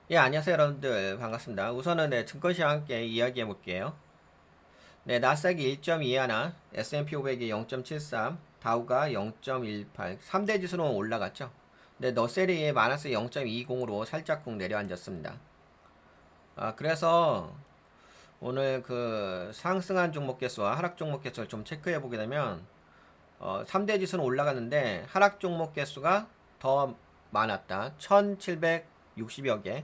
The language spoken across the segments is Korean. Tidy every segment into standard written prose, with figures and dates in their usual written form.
예, 안녕하세요, 여러분들. 반갑습니다. 우선은 네, 증권시와 함께 이야기해 볼게요. 네, 나스닥이 1.21, S&P 500이 0.73, 다우가 0.18, 3대 지수는 올라갔죠. 네, 너셀이 마이너스 0.20으로 살짝쿵 내려앉았습니다. 그래서 오늘 그 상승한 종목 개수와 하락 종목 개수를 좀 체크해 보게 되면 3대 지수는 올라갔는데 하락 종목 개수가 더 많았다. 1760여 개.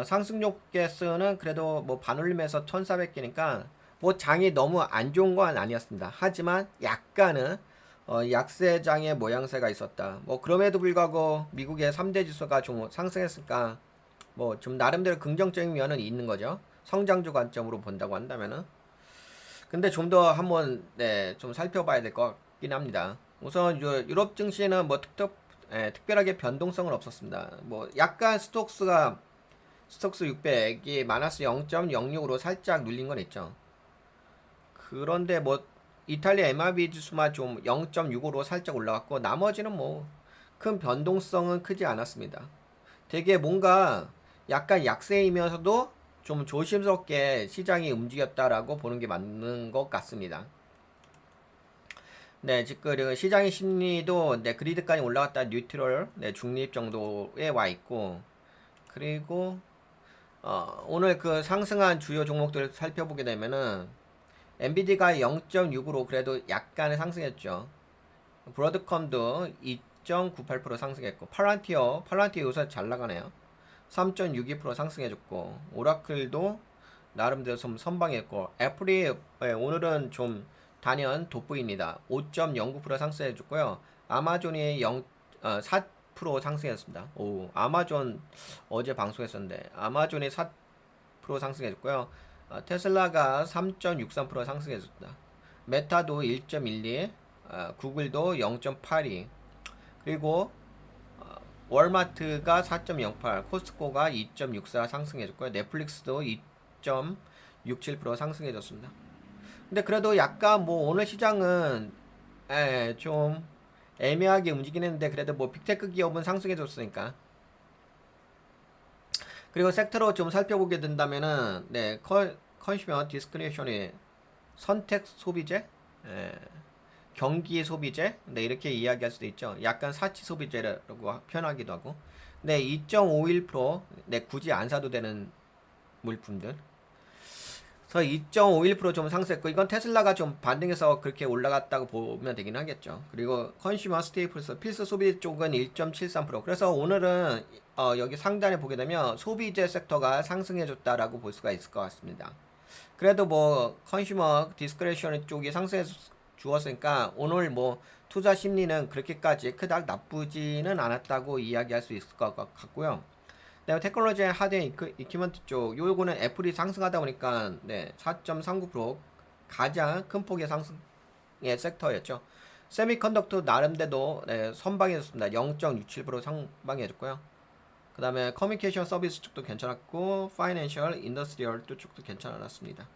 상승력 개수는 그래도 뭐 반올림에서 1400개니까 뭐 장이 너무 안 좋은 건 아니었습니다. 하지만 약간은 약세장의 모양새가 있었다. 뭐 그럼에도 불구하고 미국의 3대 지수가 좀 상승했으니까 뭐 좀 나름대로 긍정적인 면은 있는 거죠. 성장주 관점으로 본다고 한다면은. 근데 좀 더 한번 네, 좀 살펴봐야 될 것 같긴 합니다. 우선 유럽 증시는 뭐 특별하게 변동성은 없었습니다. 뭐 약간 스톡스 600이 마이너스 0.06으로 살짝 눌린 건 있죠. 그런데 뭐 이탈리아 MRB 지수만 좀 0.65로 살짝 올라갔고 나머지는 뭐 큰 변동성은 크지 않았습니다. 되게 뭔가 약간 약세이면서도 좀 조심스럽게 시장이 움직였다라고 보는 게 맞는 것 같습니다. 네, 지금 시장의 심리도 네, 그리드까지 올라갔다 뉴트럴, 네, 중립 정도에 와 있고 그리고 오늘 그 상승한 주요 종목들을 살펴보게 되면은 엔비디가 0.6으로 그래도 약간의 상승했죠. 브로드컴도 2.98% 상승했고 팔란티어 요새 잘 나가네요. 3.62% 상승해줬고 오라클도 나름대로 좀 선방했고 애플이 오늘은 좀 단연 돋보입니다. 5.09% 상승해줬고요. 아마존이 4% 상승했습니다. 오, 아마존 어제 방송했었는데 아마존이 4% 상승해줬고요. 테슬라가 3.63% 상승해줬다. 메타도 1.12, 구글도 0.82, 그리고 월마트가 4.08, 코스트코가 2.64 상승해줬고요. 넷플릭스도 2.67% 상승해줬습니다. 근데 그래도 약간 뭐 오늘 시장은 좀 애매하게 움직이는 했는데 그래도 뭐 빅테크 기업은 상승해줬으니까. 그리고 섹터로 좀 살펴보게 된다면은 네, 컨슈머 디스크리셔니 선택 소비재, 예, 경기 소비재, 네, 이렇게 이야기할 수도 있죠. 약간 사치 소비재라고 표현하기도 하고. 네, 2.51%, 네, 굳이 안 사도 되는 물품들. 그래서 2.51%좀 상승했고, 이건 테슬라가 좀 반등해서 그렇게 올라갔다고 보면 되긴 하겠죠. 그리고 컨슈머 스테이플스, 필수 소비 쪽은 1.73%. 그래서 오늘은 여기 상단에 보게 되면 소비재 섹터가 상승해줬다라고 볼 수가 있을 것 같습니다. 그래도 뭐 컨슈머 디스크레셔니 쪽이 상승해 주었으니까 오늘 뭐 투자 심리는 그렇게까지 그닥 나쁘지는 않았다고 이야기할 수 있을 것 같고요. 그다음에 테크놀로지 하드웨어 이퀴먼트 쪽 요거는 애플이 상승하다 보니까 네, 4.39% 가장 큰 폭의 상승의 섹터였죠. 세미컨덕터 나름대로 네, 선방해줬습니다. 0.67% 상방해줬고요. 그 다음에 커뮤니케이션 서비스 쪽도 괜찮았고 파이낸셜, 인더스트리얼 쪽도 괜찮았습니다.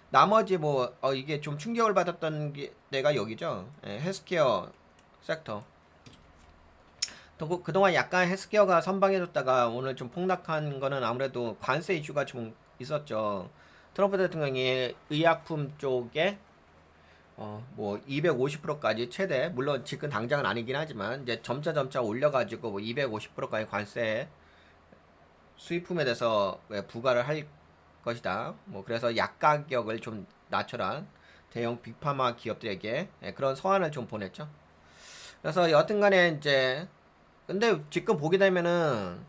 나머지 뭐 이게 좀 충격을 받았던 게 내가 여기죠. 헬스케어 섹터. 그동안 약간 헬스케어가 선방해줬다가 오늘 좀 폭락한 거는 아무래도 관세 이슈가 좀 있었죠. 트럼프 대통령이 의약품 쪽에 뭐 250%까지 최대, 물론 지금 당장은 아니긴 하지만 이제 점차 올려가지고 뭐 250%까지 관세 수입품에 대해서 부과를 할 것이다. 뭐 그래서 약 가격을 좀 낮춰라. 대형 빅파마 기업들에게 그런 서한을 좀 보냈죠. 그래서 여튼간에 이제 근데 지금 보게 되면은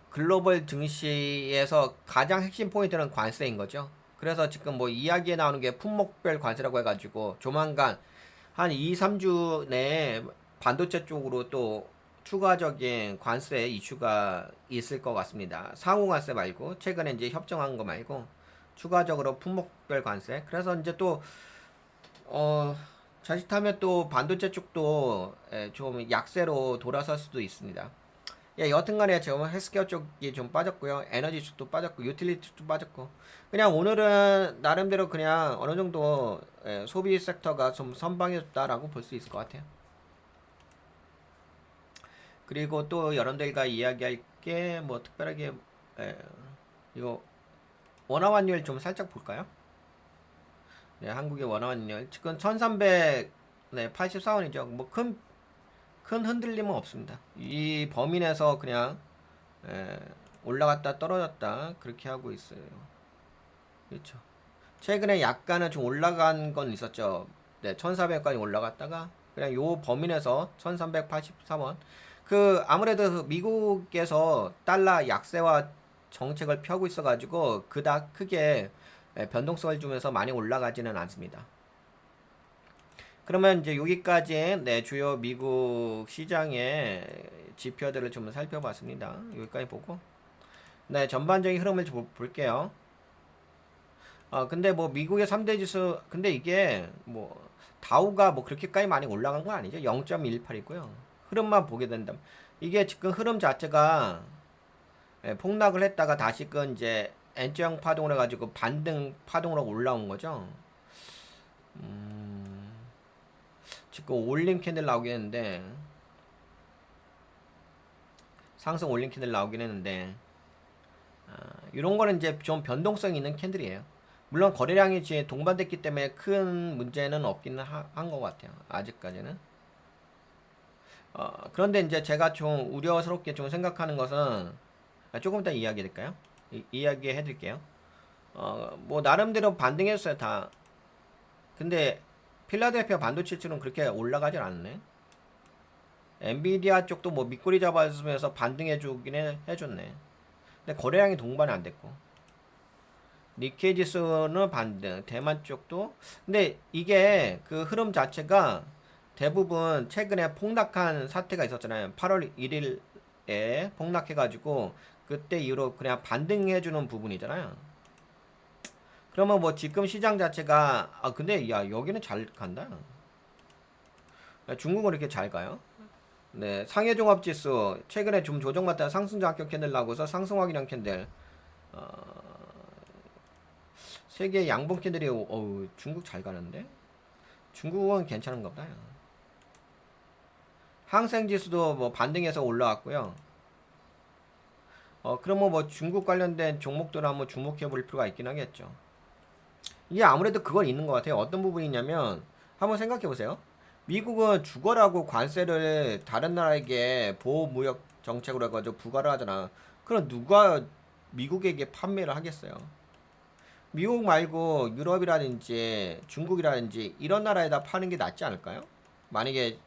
글로벌 증시에서 가장 핵심 포인트는 관세인 거죠. 그래서 지금 뭐 이야기에 나오는 게 품목별 관세라고 해가지고 조만간 한 2, 3주 내에 반도체 쪽으로 또 추가적인 관세 이슈가 있을 것 같습니다. 상호 관세 말고 최근에 이제 협정한 거 말고 추가적으로 품목별 관세. 그래서 이제 또 어, 자칫하면 또 반도체 쪽도 좀 약세로 돌아설 수도 있습니다. 예, 여튼간에 지금 헬스케어 쪽이 좀 빠졌고요. 에너지 쪽도 빠졌고, 유틸리티 쪽도 빠졌고. 그냥 오늘은 나름대로 그냥 어느 정도 소비 섹터가 좀 선방해줬다라고 볼 수 있을 것 같아요. 그리고 또 여러분들과 이야기할 게 뭐 특별하게 이거 원화환율 좀 살짝 볼까요? 네, 한국의 원화환율 지금 1384원이죠. 뭐 큰 흔들림은 없습니다. 이 범위 내에서 그냥 에, 올라갔다 떨어졌다 그렇게 하고 있어요. 그렇죠. 최근에 약간은 좀 올라간 건 있었죠. 네, 1400까지 올라갔다가 그냥 요 범위 내에서 1383원. 그 아무래도 미국에서 달러 약세화 정책을 펴고 있어가지고 그닥 크게 변동성을 주면서 많이 올라가지는 않습니다. 그러면 이제 여기까지 네, 주요 미국 시장의 지표들을 좀 살펴봤습니다. 여기까지 보고 네, 전반적인 흐름을 좀 볼게요. 근데 뭐 미국의 3대 지수 근데 이게 뭐 다우가 뭐 그렇게까지 많이 올라간 건 아니죠. 0.18이고요. 흐름만 보게 된다면 이게 지금 흐름 자체가 폭락을 했다가 다시금 이제 N자형 파동을 해가지고 반등 파동으로 올라온 거죠. 지금 올림 캔들 나오긴 했는데 상승 올림 캔들 나오긴 했는데 이런 거는 이제 좀 변동성 있는 캔들이에요. 물론 거래량이 이제 동반됐기 때문에 큰 문제는 없기는 한 것 같아요. 아직까지는. 그런데 이제 제가 좀 우려스럽게 좀 생각하는 것은 조금 이따 이야기 드릴까요? 이야기 해드릴게요. 뭐 나름대로 반등했어요 다. 근데 필라델피아 반도체처럼 그렇게 올라가진 않네. 엔비디아 쪽도 뭐 밑꼬리 잡아주면서 반등해주긴 해줬네. 근데 거래량이 동반이 안 됐고. 니케이 지수는 반등, 대만 쪽도. 근데 이게 그 흐름 자체가 대부분 최근에 폭락한 사태가 있었잖아요. 8월 1일에 폭락해가지고 그때 이후로 그냥 반등해주는 부분이잖아요. 그러면 뭐 지금 시장 자체가 근데 야 여기는 잘 간다. 중국은 이렇게 잘 가요? 네, 상해종합지수 최근에 좀 조정받다 상승 작격 캔들 나고서 상승 확인형 캔들. 세계 양봉 캔들이 어우 중국 잘 가는데? 중국은 괜찮은가 보다. 항생지수도 뭐 반등해서 올라왔고요. 그러면 뭐 중국 관련된 종목들 한번 주목해 볼 필요가 있긴 하겠죠. 이게 아무래도 그건 있는 것 같아요. 어떤 부분이냐면 한번 생각해 보세요. 미국은 죽어라고 관세를 다른 나라에게 보호무역 정책으로 해가지고 부과를 하잖아. 그럼 누가 미국에게 판매를 하겠어요? 미국 말고 유럽이라든지 중국이라든지 이런 나라에다 파는 게 낫지 않을까요? 만약에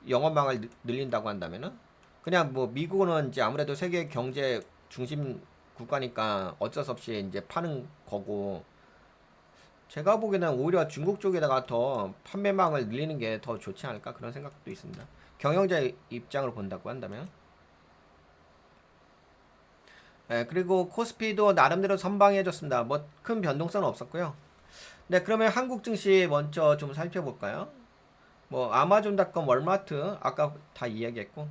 영업망을 늘린다고 한다면은 그냥 뭐 미국은 이제 아무래도 세계 경제 중심 국가니까 어쩔 수 없이 이제 파는 거고 제가 보기에는 오히려 중국 쪽에다가 더 판매망을 늘리는 게 더 좋지 않을까 그런 생각도 있습니다. 경영자 입장으로 본다고 한다면. 그리고 코스피도 나름대로 선방해줬습니다. 뭐 큰 변동성은 없었고요. 네, 그러면 한국 증시 먼저 좀 살펴볼까요? 뭐 아마존닷컴, 월마트 아까 다 이야기했고.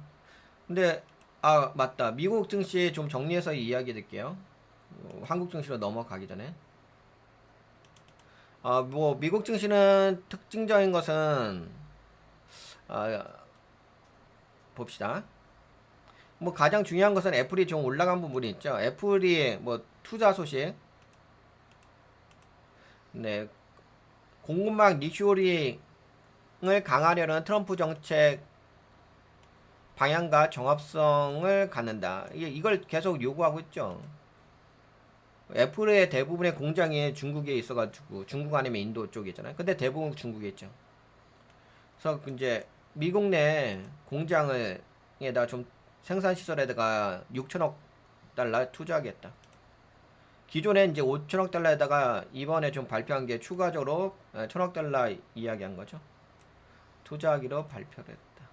근데 맞다. 미국 증시 좀 정리해서 이야기 드릴게요. 한국 증시로 넘어가기 전에. 뭐 미국 증시는 특징적인 것은 아, 봅시다. 뭐 가장 중요한 것은 애플이 좀 올라간 부분이 있죠. 애플이 뭐 투자 소식, 네, 공급망 리쇼링을 강화하려는 트럼프 정책 방향과 정합성을 갖는다. 이걸 계속 요구하고 있죠. 애플의 대부분의 공장이 중국에 있어가지고 중국 아니면 인도 쪽이잖아요. 근데 대부분 중국에 있죠. 그래서 이제 미국 내 공장을 에다 좀 생산 시설에다가 6천억 달러 투자하겠다. 기존에 이제 5천억 달러에다가 이번에 좀 발표한 게 추가적으로 1천억 달러 이야기한 거죠. 투자하기로 발표를 했다.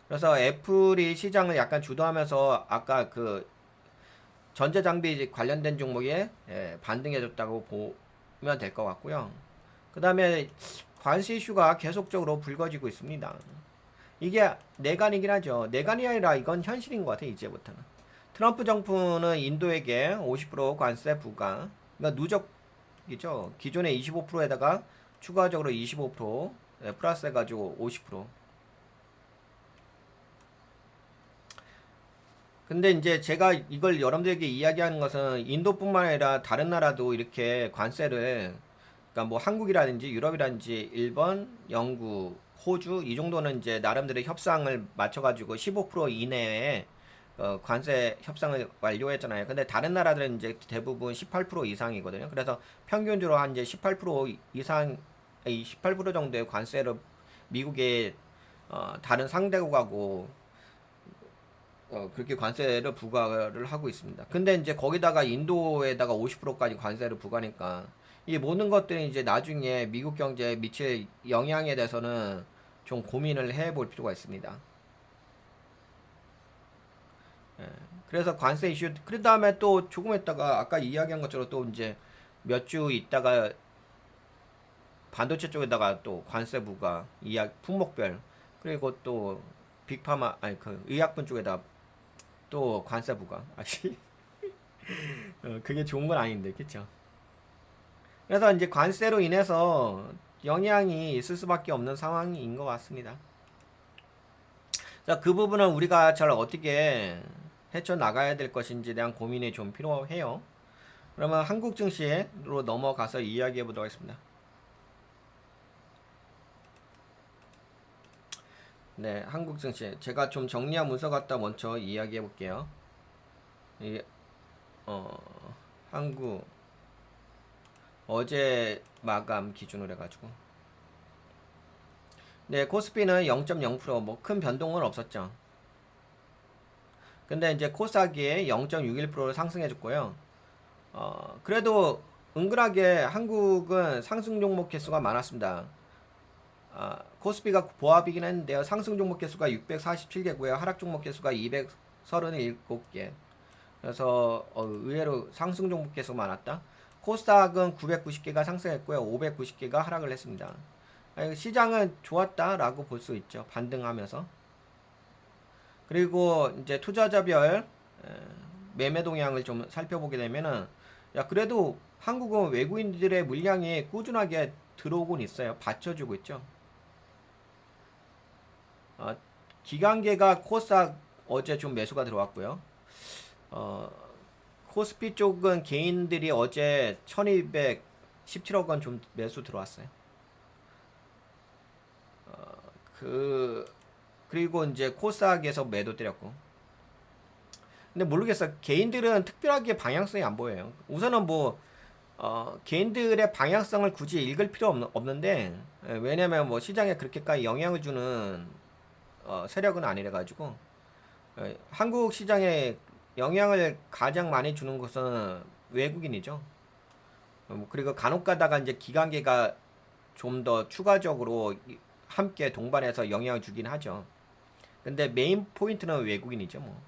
그래서 애플이 시장을 약간 주도하면서 아까 그 전자장비 관련된 종목에 반등해줬다고 보면 될 것 같고요. 그 다음에 관세 이슈가 계속적으로 불거지고 있습니다. 이게 내관이긴 하죠. 내관이 아니라 이건 현실인 것 같아요. 이제부터는. 트럼프 정부는 인도에게 50% 관세 부과. 그러니까 누적이죠. 기존의 25%에다가 추가적으로 25% 플러스 해가지고 50%. 근데 이제 제가 이걸 여러분들에게 이야기하는 것은 인도뿐만 아니라 다른 나라도 이렇게 관세를, 그러니까 뭐 한국이라든지 유럽이라든지 일본, 영국, 호주 이 정도는 이제 나름대로 협상을 맞춰가지고 15% 이내에 관세 협상을 완료했잖아요. 근데 다른 나라들은 이제 대부분 18% 이상이거든요. 그래서 평균적으로 한 이제 18% 이상, 18% 정도의 관세를 미국의 다른 상대국하고 그렇게 관세를 부과를 하고 있습니다. 근데 이제 거기다가 인도에다가 50%까지 관세를 부과하니까 이 모든 것들이 이제 나중에 미국 경제에 미칠 영향에 대해서는 좀 고민을 해볼 필요가 있습니다. 예. 그래서 관세 이슈, 그 다음에 또 조금 있다가 아까 이야기한 것처럼 또 이제 몇 주 있다가 반도체 쪽에다가 또 관세 부과, 품목별, 그리고 또 빅파마, 아니 그 의약품 쪽에다 또 관세 부과. 아시? 그게 좋은 건 아닌데, 그쵸? 그래서 이제 관세로 인해서 영향이 있을 수밖에 없는 상황인 것 같습니다. 자, 그 부분은 우리가 잘 어떻게 헤쳐나가야 될 것인지에 대한 고민이 좀 필요해요. 그러면 한국 증시로 넘어가서 이야기해 보도록 하겠습니다. 네, 한국 증시. 제가 좀 정리한 문서 갖다 먼저 이야기해 볼게요. 이, 어, 한국, 어제 마감 기준으로 해가지고. 네, 코스피는 0.0%뭐 큰 변동은 없었죠. 근데 이제 코스닥이 0.61% 상승해줬고요. 그래도 은근하게 한국은 상승 종목 개수가 많았습니다. 코스피가 보합이긴 했는데요. 상승 종목 개수가 647개고요. 하락 종목 개수가 237개. 그래서 의외로 상승 종목 개수가 많았다. 코스닥은 990개가 상승했고요. 590개가 하락을 했습니다. 시장은 좋았다라고 볼 수 있죠. 반등하면서. 그리고 이제 투자자별 매매 동향을 좀 살펴보게 되면은 야 그래도 한국은 외국인들의 물량이 꾸준하게 들어오곤 있어요. 받쳐주고 있죠. 어, 기관계가 코스닥 어제 좀 매수가 들어왔고요. 어, 코스피 쪽은 개인들이 어제 1217억 원 좀 매수 들어왔어요. 그 그리고 이제 코스닥에서 매도 때렸고. 근데 모르겠어. 개인들은 특별하게 방향성이 안 보여요. 우선은 뭐 개인들의 방향성을 굳이 읽을 필요 없는데 왜냐면 뭐 시장에 그렇게까지 영향을 주는 세력은 아니라 가지고 한국 시장에 영향을 가장 많이 주는 것은 외국인이죠. 뭐 그리고 간혹 가다가 이제 기관계가 좀 더 추가적으로 함께 동반해서 영향을 주긴 하죠. 근데 메인 포인트는 외국인이죠, 뭐.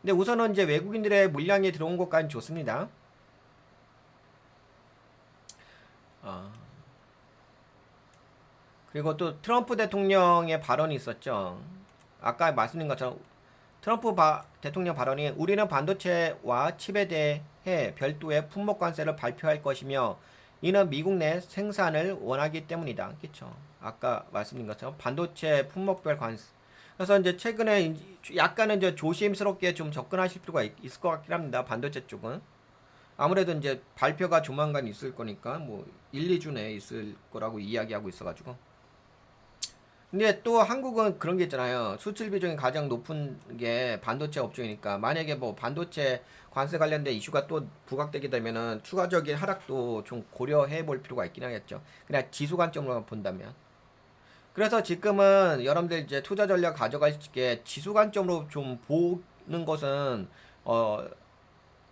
근데 우선은 이제 외국인들의 물량이 들어온 것까지 좋습니다. 어, 그리고 또 트럼프 대통령의 발언이 있었죠. 아까 말씀드린 것처럼 트럼프 대통령 발언이 우리는 반도체와 칩에 대해 별도의 품목 관세를 발표할 것이며 이는 미국 내 생산을 원하기 때문이다. 그렇죠? 아까 말씀드린 것처럼 반도체 품목별 관세. 그래서 이제 최근에 약간은 이제 조심스럽게 좀 접근하실 필요가 있을 것 같긴 합니다. 반도체 쪽은. 아무래도 이제 발표가 조만간 있을 거니까 뭐 1, 2주 내에 있을 거라고 이야기하고 있어가지고. 근데 또 한국은 그런 게 있잖아요. 수출 비중이 가장 높은 게 반도체 업종이니까 만약에 뭐 반도체 관세 관련된 이슈가 또 부각되게 되면은 추가적인 하락도 좀 고려해 볼 필요가 있긴 하겠죠. 그냥 지수 관점으로 본다면. 그래서 지금은 여러분들 이제 투자 전략 가져갈 게 지수 관점으로 좀 보는 것은 어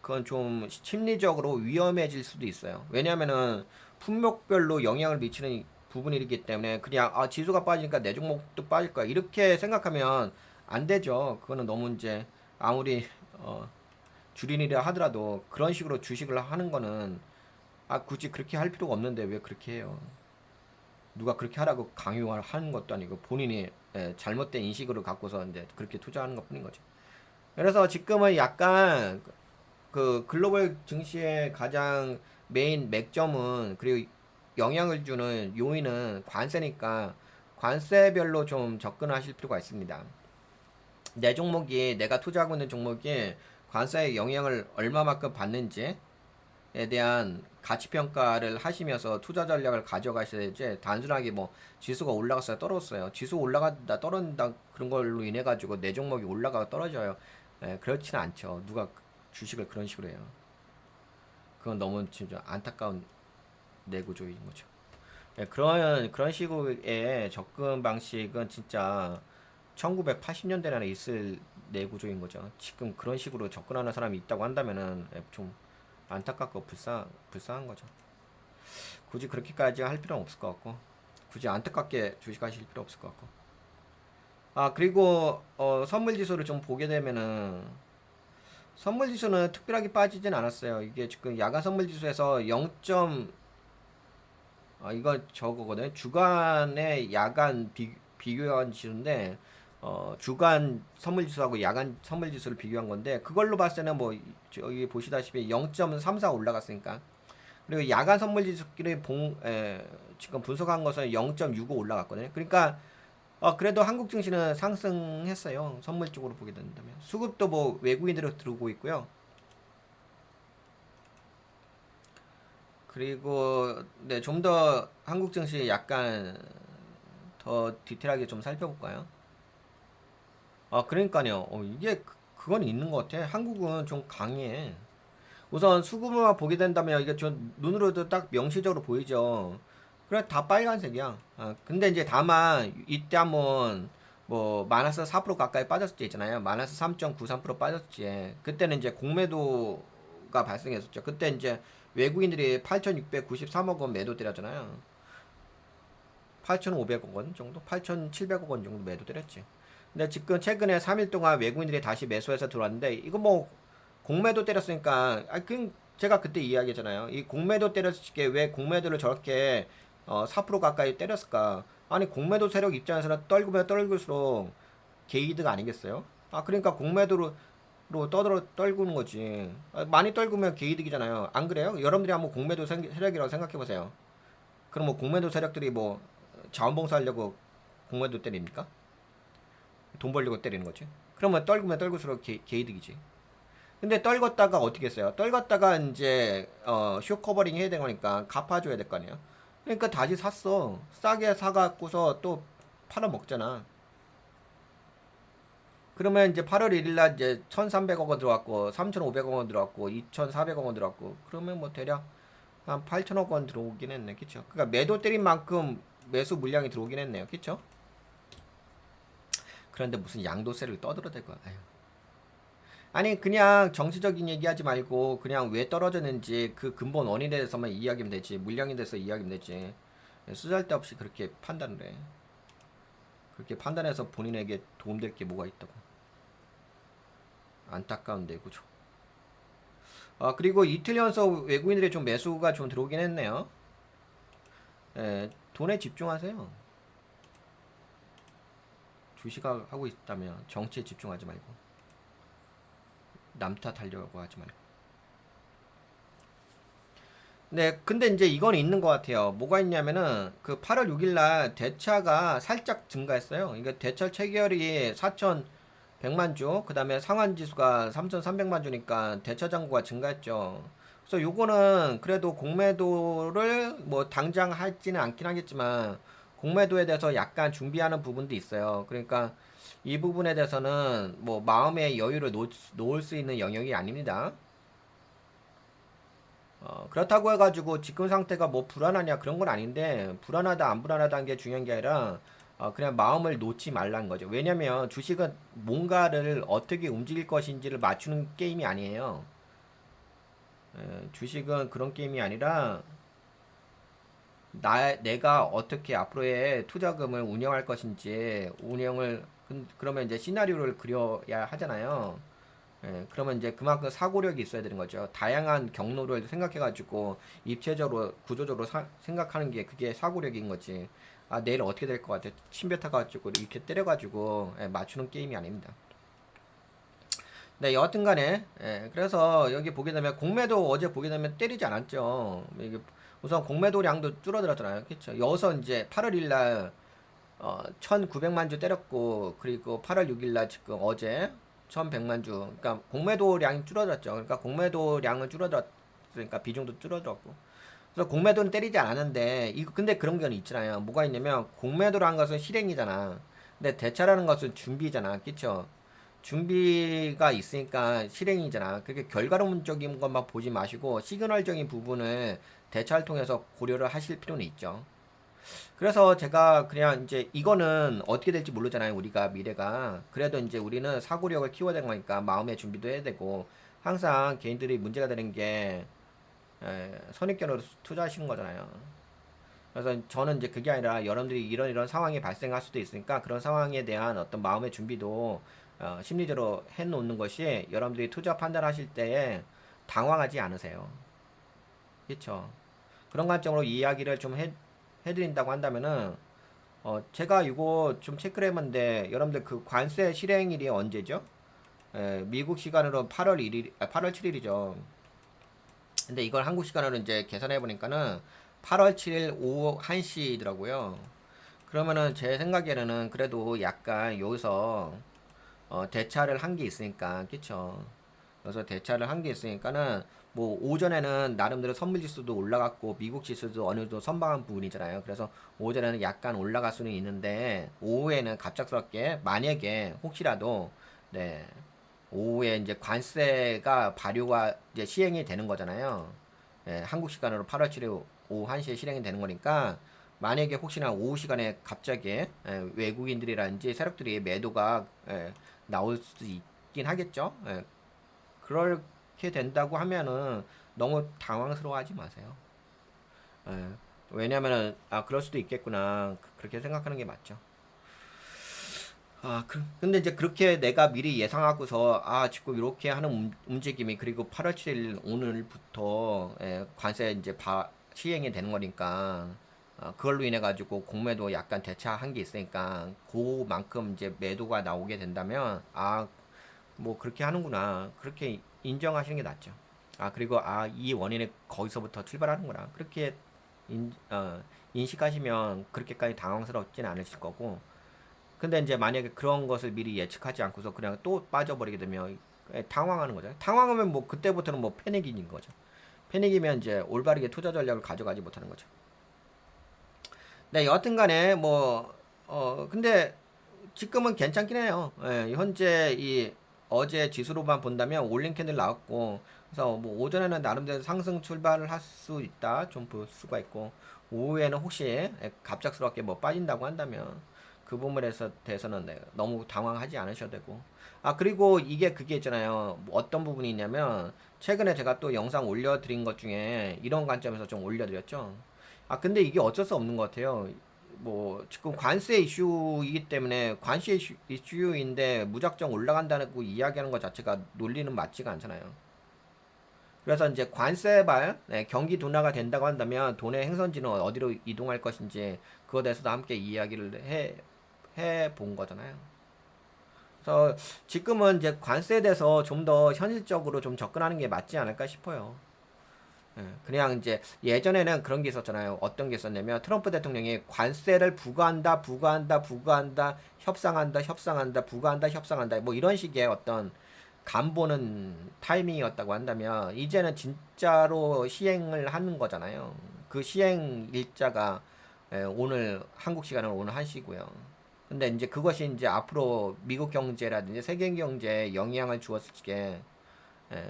그건 좀 심리적으로 위험해질 수도 있어요. 왜냐면은 품목별로 영향을 미치는 부분이기 때문에 그냥 지수가 빠지니까 내 종목도 빠질 거야 이렇게 생각하면 안 되죠. 그거는 너무 이제 아무리 주린이라 하더라도 그런 식으로 주식을 하는 거는 굳이 그렇게 할 필요가 없는데 왜 그렇게 해요? 누가 그렇게 하라고 강요하는 것도 아니고 본인이 잘못된 인식으로 갖고서 이제 그렇게 투자하는 것뿐인 거죠. 그래서 지금은 약간 그 글로벌 증시의 가장 메인 맥점은 그리고 영향을 주는 요인은 관세니까 관세별로 좀 접근하실 필요가 있습니다. 내 종목이 내가 투자하고 있는 종목이 관세의 영향을 얼마만큼 받는지에 대한 가치 평가를 하시면서 투자 전략을 가져가셔야지 단순하게 뭐 지수가 올라갔어요 떨어졌어요 지수 올라간다 떨어진다 그런 걸로 인해 가지고 내 종목이 올라가고 떨어져요. 그렇지는 않죠. 누가 주식을 그런 식으로 해요. 그건 너무 진짜 안타까운 내구조인 거죠. 그런 식의 접근 방식은 진짜 1980년대나 있을 내구조인 거죠. 지금 그런 식으로 접근하는 사람이 있다고 한다면은 좀 안타깝고 불쌍한 거죠. 굳이 그렇게까지 할 필요는 없을 것 같고, 굳이 안타깝게 주식하실 필요 없을 것 같고. 아, 그리고 선물 지수를 좀 보게 되면은 선물 지수는 특별하게 빠지진 않았어요. 이게 지금 야간 선물 지수에서 0. 이거 저거거든요. 주간의 야간 비교한 지수인데 주간 선물 지수하고 야간 선물 지수를 비교한 건데 그걸로 봤을 때는 뭐 여기 보시다시피 0.34 올라갔으니까 그리고 야간 선물 지수끼리 지금 분석한 것은 0.65 올라갔거든요. 그러니까 그래도 한국 증시는 상승했어요. 선물 쪽으로 보게 된다면 수급도 뭐 외국인들이 들어오고 있고요. 그리고 네, 좀 더 한국 증시 약간 더 디테일하게 좀 살펴볼까요? 그러니까요. 이게 그건 있는 것 같아. 한국은 좀 강해. 우선 수급만 보게 된다면 이게 좀 눈으로도 딱 명시적으로 보이죠. 그래 다 빨간색이야. 근데 이제 다만 이때 한번 뭐 마이너스 4% 가까이 빠졌을 있잖아요. 마이너스 3.93% 빠졌지. 그때는 이제 공매도가 발생했었죠. 그때 이제 외국인들이 8,693억 원 매도 때렸잖아요. 8,500억 원 정도? 8,700억 원 정도 매도 때렸지. 근데 지금 최근에 3일 동안 외국인들이 다시 매수해서 들어왔는데 이거 뭐 공매도 때렸으니까 그 제가 그때 이야기했잖아요. 이 공매도 때렸을 게 왜 공매도를 저렇게 4% 가까이 때렸을까? 아니 공매도 세력 입장에서는 떨구면 떨굴수록 게이드가 아니겠어요? 그러니까 공매도로 떨구는 거지. 많이 떨구면 게이득이잖아요. 안 그래요? 여러분들이 한번 공매도 세력이라고 생각해 보세요. 그럼 뭐 공매도 세력들이 뭐 자원봉사하려고 공매도 때립니까? 돈 벌려고 때리는 거지. 그러면 떨구면 떨굴수록 게이득이지. 근데 떨궜다가 어떻게 했어요? 떨궜다가 이제 쇼 커버링 해야 되니까 갚아줘야 될 거 아니에요. 그러니까 다시 샀어. 싸게 사갖고서 또 팔아먹잖아. 그러면 이제 8월 1일 날 이제 1,300억 원 들어왔고 3,500억 원 들어왔고 2,400억 원 들어왔고 그러면 뭐 대략 한 8천억 원 들어오긴 했네. 그쵸? 그러니까 매도 때린 만큼 매수 물량이 들어오긴 했네요. 그쵸? 그런데 무슨 양도세를 떠들어대고 아유. 아니 그냥 정치적인 얘기하지 말고 그냥 왜 떨어졌는지 그 근본 원인에 대해서만 이야기하면 되지 물량에 대해서 이야기하면 되지 쓰잘데없이 그렇게 판단을 해. 그렇게 판단해서 본인에게 도움될 게 뭐가 있다고. 안타까운 내구죠. 그리고 이틀 연속 외국인들의 좀 매수가 좀 들어오긴 했네요. 돈에 집중하세요. 주식하고 있다면 정치에 집중하지 말고 남 탓하려고 하지 말고. 네, 근데 이제 이건 있는 것 같아요. 뭐가 있냐면은 그 8월 6일 날 대차가 살짝 증가했어요. 이게 대차 체결이 4,100만 주, 그 다음에 상한 지수가 3,300만 주니까 대차 잔고가 증가했죠. 그래서 요거는 그래도 공매도를 뭐 당장 하지는 않긴 하겠지만 공매도에 대해서 약간 준비하는 부분도 있어요. 그러니까 이 부분에 대해서는 뭐 마음의 여유를 놓을 수 있는 영역이 아닙니다. 그렇다고 해가지고 지금 상태가 뭐 불안하냐 그런 건 아닌데 불안하다 안 불안하다는 게 중요한 게 아니라 그냥 마음을 놓지 말라는 거죠. 왜냐면 주식은 뭔가를 어떻게 움직일 것인지를 맞추는 게임이 아니에요. 주식은 그런 게임이 아니라 내가 어떻게 앞으로의 투자금을 운영할 것인지 그러면 이제 시나리오를 그려야 하잖아요. 그러면 이제 그만큼 사고력이 있어야 되는 거죠. 다양한 경로를 생각해가지고 입체적으로 구조적으로 생각하는 게 그게 사고력인 거지. 내일 어떻게 될 것 같아? 침뱉 타가지고 이렇게 때려가지고 맞추는 게임이 아닙니다. 네, 여하튼간에 그래서 여기 보게 되면 공매도 어제 보게 되면 때리지 않았죠. 이게 우선 공매도량도 줄어들었잖아요. 그렇죠. 여기서 이제 8월 1일 날 1900만 주 때렸고, 그리고 8월 6일 날 지금 어제 1100만 주, 그러니까 공매도량이 줄어들었죠. 그러니까 공매도량은 줄어들었으니까 비중도 줄어들었고. 그래서 공매도는 때리지 않았는데, 이거 근데 그런 게 있잖아요. 뭐가 있냐면 공매도라는 것은 실행이잖아. 근데 대차라는 것은 준비잖아. 그쵸? 준비가 있으니까 실행이잖아. 그게 결과론적인 것만 보지 마시고 시그널적인 부분을 대차를 통해서 고려를 하실 필요는 있죠. 그래서 제가 그냥 이제 이거는 어떻게 될지 모르잖아요. 우리가 미래가. 그래도 이제 우리는 사고력을 키워야 되는 거니까 마음의 준비도 해야 되고 항상 개인들이 문제가 되는 게 선입견으로 투자하시는 거잖아요. 그래서 저는 이제 그게 아니라 여러분들이 이런 상황이 발생할 수도 있으니까 그런 상황에 대한 어떤 마음의 준비도 심리적으로 해놓는 것이 여러분들이 투자 판단하실 때에 당황하지 않으세요. 그렇죠? 그런 관점으로 이야기를 좀 해드린다고 한다면은 제가 이거 좀 체크를 해봤는데 여러분들 그 관세 실행일이 언제죠? 미국 시간으로 8월 1일, 8월 7일이죠. 근데 이걸 한국 시간으로 이제 계산해 보니까는 8월 7일 오후 1시더라고요. 그러면은 제 생각에는 그래도 약간 여기서 대차를 한 게 있으니까, 그쵸? 그래서 대차를 한 게 있으니까는 뭐 오전에는 나름대로 선물 지수도 올라갔고 미국 지수도 어느 정도 선방한 부분이잖아요. 그래서 오전에는 약간 올라갈 수는 있는데 오후에는 갑작스럽게 만약에 혹시라도 네 오후에 이제 관세가 발효가 이제 시행이 되는 거잖아요. 예, 한국 시간으로 8월 7일 오후 1시에 실행이 되는 거니까 만약에 혹시나 오후 시간에 갑자기 외국인들이라든지 세력들이 매도가 나올 수 있긴 하겠죠. 그렇게 된다고 하면은 너무 당황스러워하지 마세요. 예, 왜냐면은 아 그럴 수도 있겠구나 그렇게 생각하는 게 맞죠. 근데 이제 그렇게 내가 미리 예상하고서, 지금 이렇게 하는 움직임이, 그리고 8월 7일 오늘부터, 관세 이제 시행이 되는 거니까, 그걸로 인해 가지고 공매도 약간 대차한 게 있으니까, 그만큼 이제 매도가 나오게 된다면, 뭐 그렇게 하는구나. 그렇게 인정하시는 게 낫죠. 그리고, 이 원인이 거기서부터 출발하는구나. 그렇게 인식하시면 그렇게까지 당황스럽진 않으실 거고, 근데 이제 만약에 그런 것을 미리 예측하지 않고서 그냥 또 빠져버리게 되면 당황하는 거죠. 당황하면 뭐 그때부터는 뭐 패닉인 거죠. 패닉이면 이제 올바르게 투자 전략을 가져가지 못하는 거죠. 네, 여하튼 간에 뭐, 근데 지금은 괜찮긴 해요. 현재 이 어제 지수로만 본다면 올린 캔들 나왔고, 그래서 뭐 오전에는 나름대로 상승 출발을 할 수 있다 좀 볼 수가 있고, 오후에는 혹시 갑작스럽게 뭐 빠진다고 한다면 그 부분에 대해서는 너무 당황하지 않으셔도 되고, 그리고 이게 그게 있잖아요. 뭐 어떤 부분이 있냐면 최근에 제가 또 영상 올려드린 것 중에 이런 관점에서 좀 올려드렸죠. 근데 이게 어쩔 수 없는 것 같아요. 뭐 지금 관세 이슈이기 때문에 관세 이슈인데 무작정 올라간다는 거 이야기하는 것 자체가 논리는 맞지가 않잖아요. 그래서 이제 관세발 경기 둔화가 된다고 한다면 돈의 행선지는 어디로 이동할 것인지 그거에 대해서도 함께 이야기를 해 본 거잖아요. 그래서 지금은 이제 관세에 대해서 좀 더 현실적으로 좀 접근하는 게 맞지 않을까 싶어요. 그냥 이제 예전에는 그런 게 있었잖아요. 어떤 게 있었냐면 트럼프 대통령이 관세를 부과한다, 협상한다, 부과한다, 협상한다. 뭐 이런 식의 어떤 간보는 타이밍이었다고 한다면 이제는 진짜로 시행을 하는 거잖아요. 그 시행 일자가 오늘 한국 시간으로 오늘 1시고요. 근데 이제 그것이 이제 앞으로 미국 경제라든지 세계 경제에 영향을 주었을 게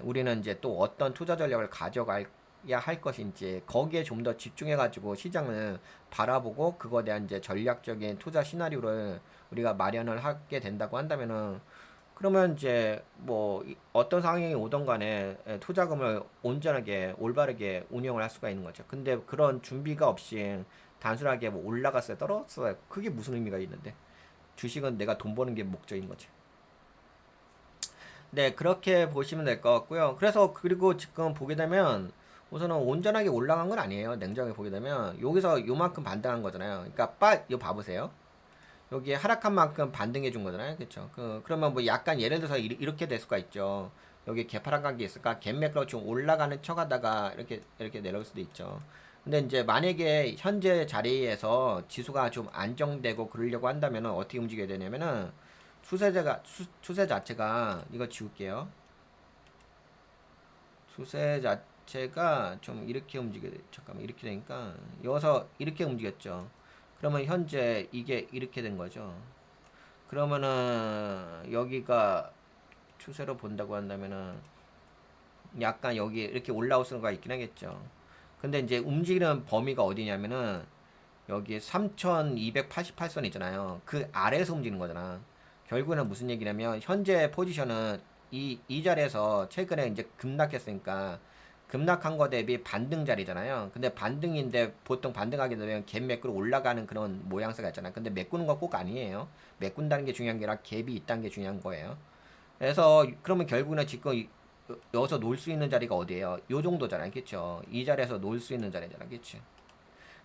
우리는 이제 또 어떤 투자 전략을 가져가야 할 것인지 거기에 좀 더 집중해가지고 시장을 바라보고 그거에 대한 이제 전략적인 투자 시나리오를 우리가 마련을 하게 된다고 한다면은 그러면 이제 뭐 어떤 상황이 오던 간에 투자금을 온전하게 올바르게 운영을 할 수가 있는 거죠. 근데 그런 준비가 없이 단순하게 뭐 올라갔어요, 떨어졌어요. 그게 무슨 의미가 있는데? 주식은 내가 돈 버는 게 목적인 거지. 네, 그렇게 보시면 될 것 같고요. 그래서 그리고 지금 보게 되면 우선은 온전하게 올라간 건 아니에요. 냉정하게 보게 되면 여기서 요만큼 반등한 거잖아요. 그러니까 이거 봐보세요. 여기 하락한 만큼 반등해 준 거잖아요. 그렇죠? 그러면 뭐 약간 예를 들어서 이렇게 될 수가 있죠. 여기 개파란 관계 있을까? 갭 매크로 좀 올라가는 척 하다가 이렇게 내려올 수도 있죠. 근데 이제 만약에 현재 자리에서 지수가 좀 안정되고 그러려고 한다면 어떻게 움직여야 되냐면은 추세 자체가 이거 지울게요. 추세 자체가 좀 이렇게 잠깐만 이렇게 되니까 여기서 이렇게 움직였죠. 그러면 현재 이게 이렇게 된 거죠. 그러면은 여기가 추세로 본다고 한다면은 약간 여기 이렇게 올라올 수가 있긴 하겠죠. 근데 이제 움직이는 범위가 어디냐면은 여기 3288선 있잖아요. 그 아래에서 움직이는 거잖아. 결국에는 무슨 얘기냐면 현재 포지션은 이 자리에서 최근에 이제 급락했으니까 급락한 거 대비 반등 자리잖아요. 근데 반등인데 보통 반등하게 되면 갭 메꾸로 올라가는 그런 모양새가 있잖아. 근데 메꾸는 건 꼭 아니에요. 메꾼다는 게 중요한 게 아니라 갭이 있다는 게 중요한 거예요. 그래서 그러면 결국에는 지금 여기서 놀 수 있는 자리가 어디예요? 요 정도잖아요. 그쵸? 이 자리에서 놀 수 있는 자리잖아. 그치?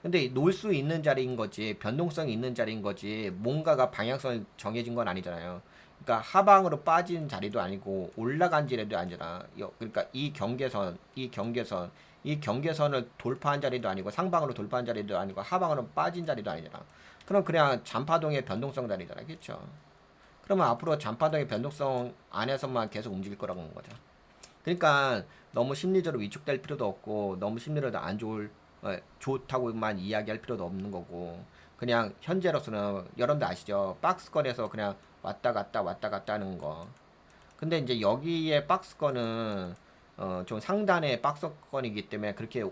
근데 놀 수 있는 자리인 거지, 변동성이 있는 자리인 거지, 뭔가가 방향성을 정해진 건 아니잖아요. 그러니까 하방으로 빠진 자리도 아니고 올라간 자리도 아니잖아. 그러니까 이 경계선을 돌파한 자리도 아니고 상방으로 돌파한 자리도 아니고 하방으로 빠진 자리도 아니잖아. 그럼 그냥 잔파동의 변동성 자리잖아. 그렇죠? 그러면 앞으로 잔파동의 변동성 안에서만 계속 움직일 거라고 하는 거죠. 그러니까 너무 심리적으로 위축될 필요도 없고 너무 심리적으로 안 좋다고만 이야기할 필요도 없는 거고 그냥 현재로서는 여러분들 아시죠? 박스권에서 그냥 왔다 갔다 하는 거. 근데 이제 여기에 박스권은 좀 상단의 박스권이기 때문에 그렇게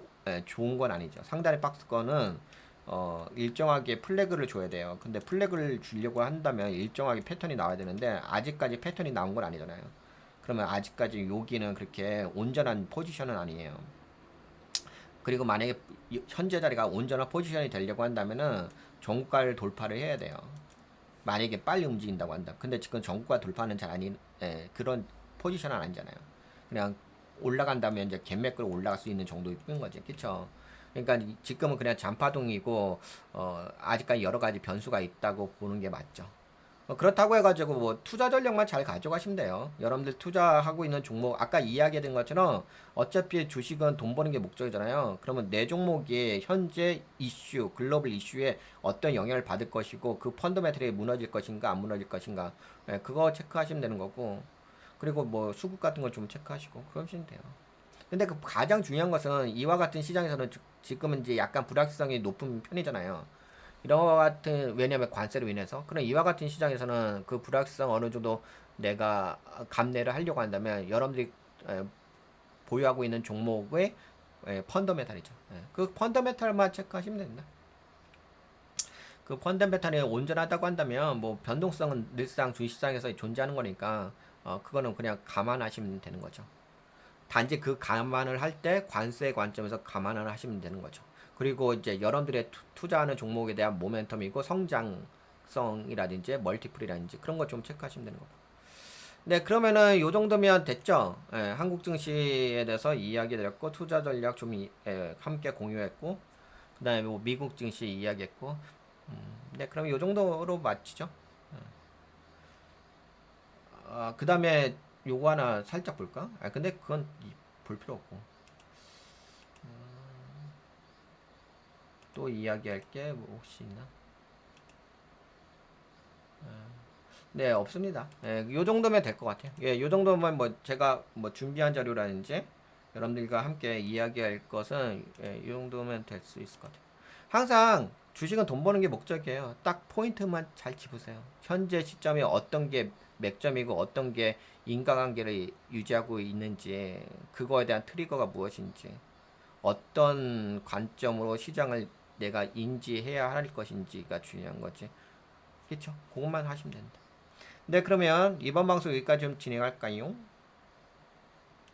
좋은 건 아니죠. 상단의 박스권은 일정하게 플래그를 줘야 돼요. 근데 플래그를 주려고 한다면 일정하게 패턴이 나와야 되는데 아직까지 패턴이 나온 건 아니잖아요. 그러면 아직까지 여기는 그렇게 온전한 포지션은 아니에요. 그리고 만약에 현재 자리가 온전한 포지션이 되려고 한다면은 정가를 돌파를 해야 돼요. 만약에 빨리 움직인다고 한다. 근데 지금 정가 돌파는 잘 아닌 그런 포지션은 아니잖아요. 그냥 올라간다면 이제 갭맥으로 올라갈 수 있는 정도인 거지. 그쵸? 그러니까 지금은 그냥 잔파동이고 아직까지 여러 가지 변수가 있다고 보는 게 맞죠. 그렇다고 해가지고 뭐 투자 전략만 잘 가져가시면 돼요. 여러분들 투자하고 있는 종목 아까 이야기했던 것처럼 어차피 주식은 돈 버는 게 목적이잖아요. 그러면 내 종목이 현재 이슈, 글로벌 이슈에 어떤 영향을 받을 것이고 그 펀더멘털이 무너질 것인가 안 무너질 것인가 그거 체크하시면 되는 거고 그리고 뭐 수급 같은 거 좀 체크하시고 그러시면 돼요. 근데 그 가장 중요한 것은 이와 같은 시장에서는 지금은 이제 약간 불확실성이 높은 편이잖아요. 이런 거 같은 왜냐면 관세로 인해서 그럼 이와 같은 시장에서는 그 불확실성 어느 정도 내가 감내를 하려고 한다면 여러분들이 에, 보유하고 있는 종목의 펀더메탈이죠. 그 펀더메탈만 체크하시면 됩니다. 그 펀더메탈이 온전하다고 한다면 뭐 변동성은 늘상 주식시장에서 존재하는 거니까 그거는 그냥 감안하시면 되는 거죠. 단지 그 감안을 할 때 관세 관점에서 감안을 하시면 되는 거죠. 그리고 이제 여러분들의 투자하는 종목에 대한 모멘텀이고 성장성이라든지 멀티플이라든지 그런 거 좀 체크하시면 되는 거고. 네, 그러면은 요 정도면 됐죠. 한국 증시에 대해서 이야기 드렸고 투자 전략 좀 함께 공유했고 그다음에 뭐 미국 증시 이야기했고 네, 그럼 요 정도로 마치죠. 그다음에 요거 하나 살짝 볼까? 근데 그건 볼 필요 없고. 또 이야기할 게 뭐 혹시 있나? 네, 없습니다. 요 정도면 될 것 같아요. 요 정도면 뭐 제가 뭐 준비한 자료라든지 여러분들과 함께 이야기할 것은 요 정도면 될 수 있을 것 같아요. 항상 주식은 돈 버는 게 목적이에요. 딱 포인트만 잘 짚으세요. 현재 시점에 어떤 게 맥점이고 어떤 게 인과관계를 유지하고 있는지 그거에 대한 트리거가 무엇인지 어떤 관점으로 시장을 내가 인지해야 할 것인지가 중요한 거지. 그렇죠? 그것만 하시면 된다. 네, 그러면 이번 방송 여기까지 좀 진행할까요?